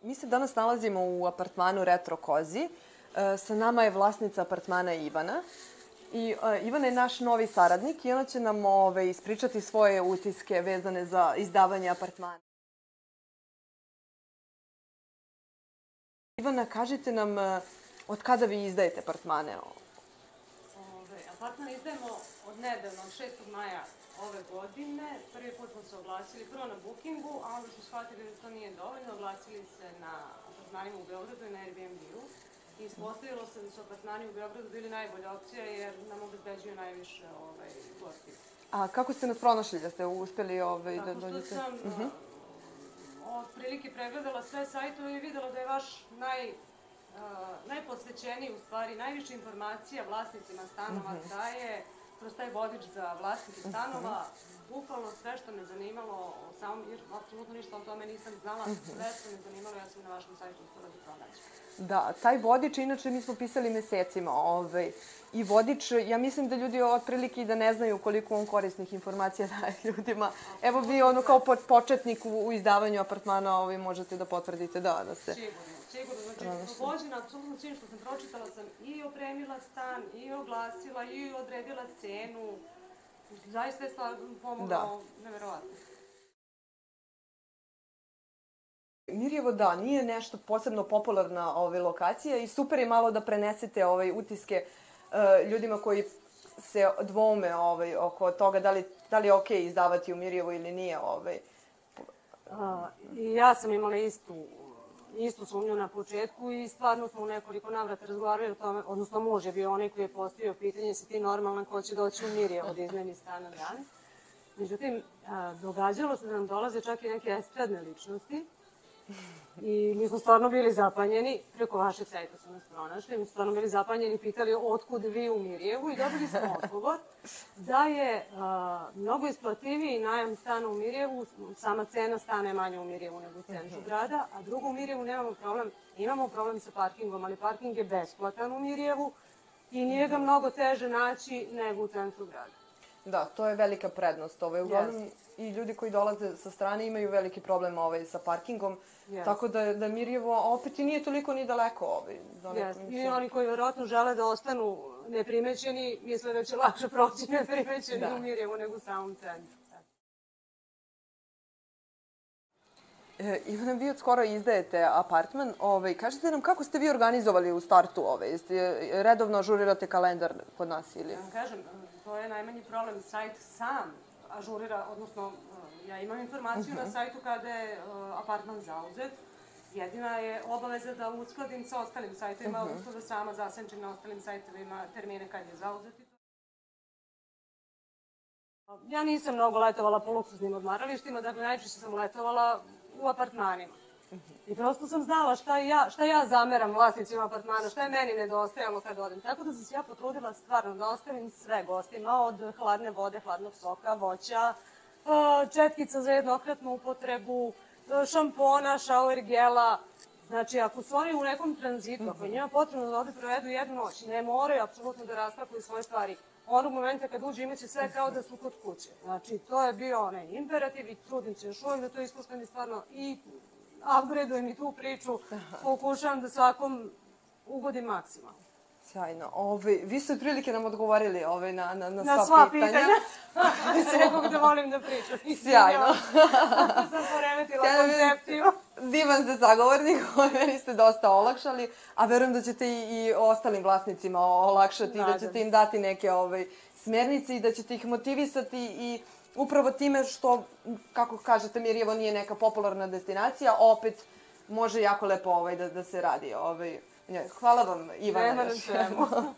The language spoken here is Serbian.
Mi se danas nalazimo u apartmanu Retro Kozi. Sa nama je vlasnica apartmana Ivana. Ivana je naš novi saradnik i ona će nam ispričati svoje utiske vezane za izdavanje apartmana. Ivana, kažite nam od kada vi izdajete apartmane? Apartman izdajemo od nedavno, od 6. maja ove godine. Prvi put smo se oglasili prvo na Bookingu, a onda smo shvatili da to nije dovoljno. Oglasili se na apartmanima u Beogradu i na Airbnb-u. I ispostavilo se da su apartmani u Beogradu bili najbolja opcija jer nam obezbeđuju najviše gosti. A kako ste nas pronašli da ste uspeli da dođete? Tako što sam otprilike pregledala sve sajtove i videla da je vaš najposvećeniji, u stvari, najviše informacija vlasnicima stanova daje kroz taj vodič za vlasnike stanova. Bukvalno sve što me zanimalo o samom, jer apsolutno ništa o tome nisam znala, sve što me zanimalo, ja sam na vašem sajtu uspela da pronađem. Da, taj vodič, inače mi smo pisali mesecima. I vodič, ja mislim da ljudi otprilike i da ne znaju koliko on korisnih informacija daje ljudima. Evo vi kao početnik u izdavanju apartmana možete da potvrdite da ste... Sigurno. Znači, pogođena apsolutno svim što sam pročitala sam i opremila stan, i oglasila, i odredila cenu. Zaista je stvar pomogla neverovatno. Mirjevo, da, nije nešto posebno popularna lokacija i super je malo da prenesete utiske ljudima koji se dvoume oko toga da li je okej izdavati u Mirjevu ili nije. I ja sam imala istu sumnju na početku i stvarno smo u nekoliko navrata razgovarali o tome, odnosno muž je bio onaj koji je postavio pitanje si ti normalan ko će doći u Mirjevo da iznajmi stan na dan. Međutim, događalo se da nam dolaze čak i neke estradne ličnosti i mi smo stvarno bili zapanjeni, preko vašeg sajta su nas pronašli, mi smo stvarno bili zapanjeni i pitali otkud vi u Mirjevu i dobili smo odgovor da je mnogo isplativiji najam stana u Mirjevu, sama cena stana je manja u Mirjevu nego u centru grada, a drugo u Mirjevu nemamo problem, imamo problem sa parkingom, ali parking je besplatan u Mirjevu i nije ga mnogo teže naći nego u centru grada. Da, to je velika prednost. Uglavnom i ljudi koji dolaze sa strane imaju veliki problem sa parkingom, tako da Mirjevo opet i nije toliko ni daleko. I oni koji verovatno žele da ostanu neprimećeni, misle da će lakše proći neprimećeni u Mirjevu nego u samom centru. Ivana, vi od skoro izdajete apartman. Kažete nam kako ste vi organizovali u startu? Redovno ažurirate kalendar kod nas ili? Ja vam kažem, to je najmanji problem. Sajt sam ažurira, odnosno ja imam informaciju na sajtu kada je apartman zauzet. Jedina je obaveza da uskladim sa ostalim sajtovima, odnosno da sama zasenčim na ostalim sajtovima termine kad je zauzet. Ja nisam mnogo letovala po luksuznim odmaralištima, dakle najčešće sam letovala u apartmanima. I prosto sam znala šta ja zameram vlasnicima apartmana, šta je meni nedostajalo kad odem. Tako da sam se ja potrudila stvarno da ostavim sve gostima, od hladne vode, hladnog soka, voća, četkica za jednokratnu upotrebu, šampona, šauer gela. Znači, ako su oni u nekom tranzitu, ako je njima potrebno da ovde provedu jednu noć, ne moraju apsolutno da raspakuju svoje stvari. Onog momenta kad uđu imaće sve kao da su kod kuće. Znači, to je bio onaj imperativ i trudim se još uvijek da to ispoštujem i stvarno i upgradujem i tu priču, pokušavam da svakom ugodim maksimalno. Sjajno. Vi ste otprilike nam odgovorili na sva pitanja. Nisam nekog da volim da pričam. Sjajno. Sam poremetila koncepciju. Divan ste sagovornik, meni ste dosta olakšali, a verujem da ćete i ostalim vlasnicima olakšati, da ćete im dati neke smernice i da ćete ih motivisati i upravo time što, kako kažete, Mirjevo nije neka popularna destinacija, opet može jako lepo da se radi. Hvala vam, Ivana, još jednom.